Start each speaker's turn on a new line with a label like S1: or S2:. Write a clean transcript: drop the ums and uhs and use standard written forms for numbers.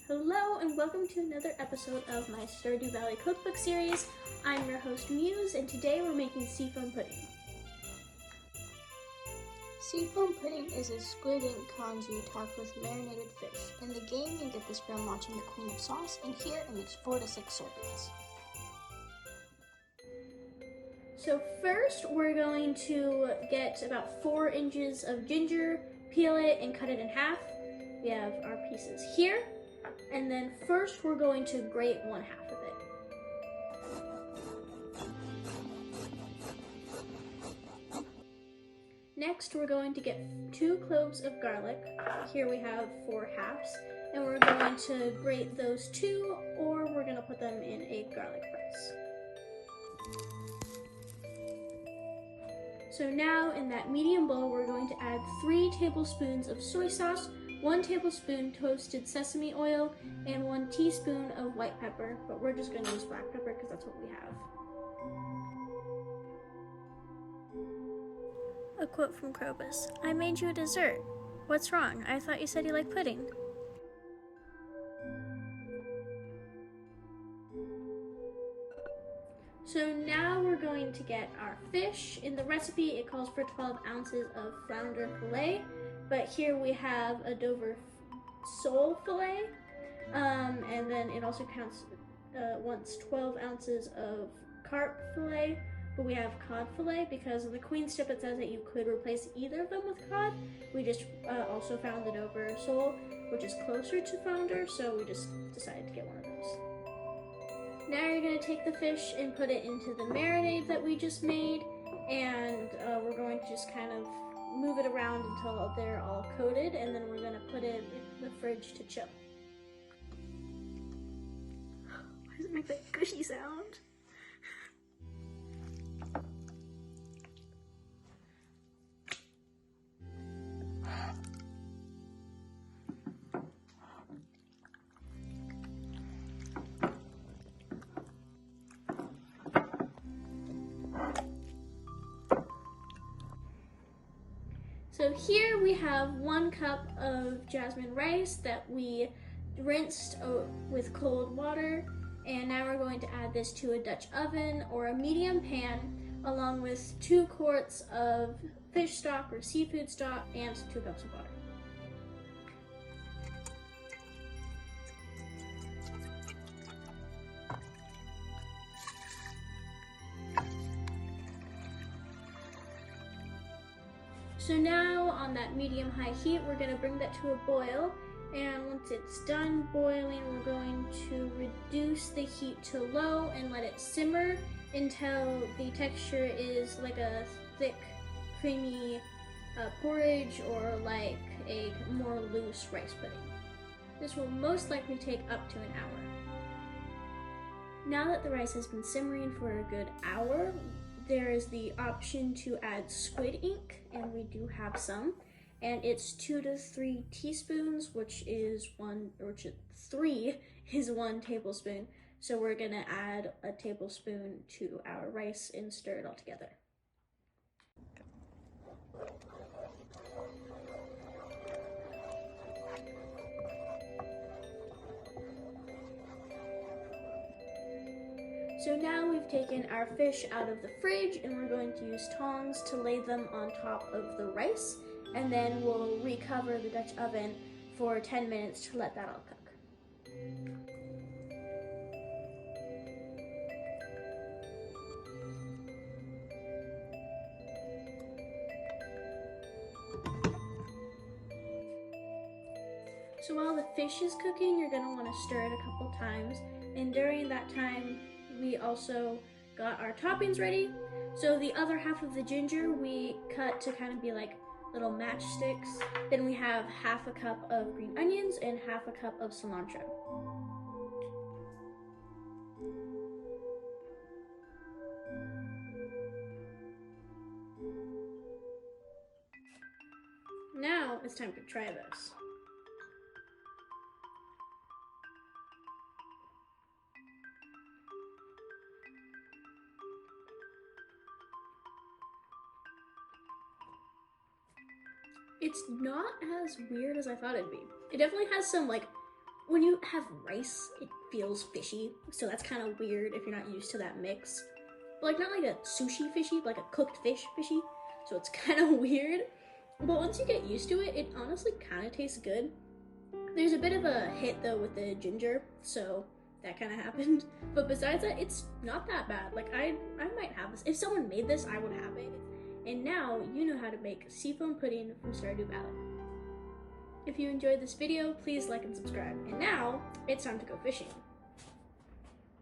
S1: Hello and welcome to another episode of my Stardew Valley cookbook series. I'm your host Muse, and today we're making seafoam pudding.
S2: Seafoam pudding is a squid ink congee topped with marinated fish. In the game, you get this from watching the Queen of Sauce, and here it makes 4 to 6 servings.
S1: So first we're going to get about 4 inches of ginger, peel it and cut it in half. We have our pieces here. And then first we're going to grate 1/2 of it. Next we're going to get 2 cloves of garlic. Here we have 4 halves. And we're going to grate those 2, or we're going to put them in a garlic press. So now in that medium bowl we're going to add 3 tablespoons of soy sauce, 1 tablespoon toasted sesame oil, and 1 teaspoon of white pepper, but we're just going to use black pepper because that's what we have.
S3: A quote from Krobus. I made you a dessert. What's wrong? I thought you said you liked pudding.
S1: So now we're going to get our fish. In the recipe it calls for 12 ounces of flounder fillet, but here we have a Dover sole fillet, and then it also wants 12 ounces of carp fillet, but we have cod fillet because in the Queen's tip it says that you could replace either of them with cod. We just also found the Dover sole, which is closer to flounder, so we just decided to get one of those. Now you're going to take the fish and put it into the marinade that we just made, and we're going to just kind of move it around until they're all coated, and then we're going to put it in the fridge to chill.
S3: Why does it make that gushy sound?
S1: So here we have 1 cup of jasmine rice that we rinsed with cold water, and now we're going to add this to a Dutch oven or a medium pan along with 2 quarts of fish stock or seafood stock and 2 cups of water. So now on that medium-high heat, we're going to bring that to a boil, and once it's done boiling, we're going to reduce the heat to low and let it simmer until the texture is like a thick, creamy porridge or like a more loose rice pudding. This will most likely take up to an hour. Now that the rice has been simmering for a good hour, there is the option to add squid ink, and we do have some, and it's 2 to 3 teaspoons, which is 3 is 1 tablespoon. So we're gonna add a tablespoon to our rice and stir it all together. So now we've taken our fish out of the fridge, and we're going to use tongs to lay them on top of the rice, and then we'll recover the Dutch oven for 10 minutes to let that all cook. So while the fish is cooking, you're going to want to stir it a couple times, and during that time we also got our toppings ready. So the other half of the ginger we cut to kind of be like little matchsticks. Then we have 1/2 cup of green onions and 1/2 cup of cilantro. Now it's time to try this. It's not as weird as I thought it'd be. It definitely has some like when you have rice, it feels fishy, so that's kind of weird if you're not used to that mix. But like, not like a sushi fishy, but like a cooked fish fishy, so it's kind of weird. But once you get used to it, it honestly kind of tastes good. There's a bit of a hit though with the ginger, so that kind of happened. But besides that, it's not that bad. Like, I might have this. If someone made this, I would have it. And now you know how to make seafoam pudding from Stardew Valley. If you enjoyed this video, please like and subscribe. And now, it's time to go fishing.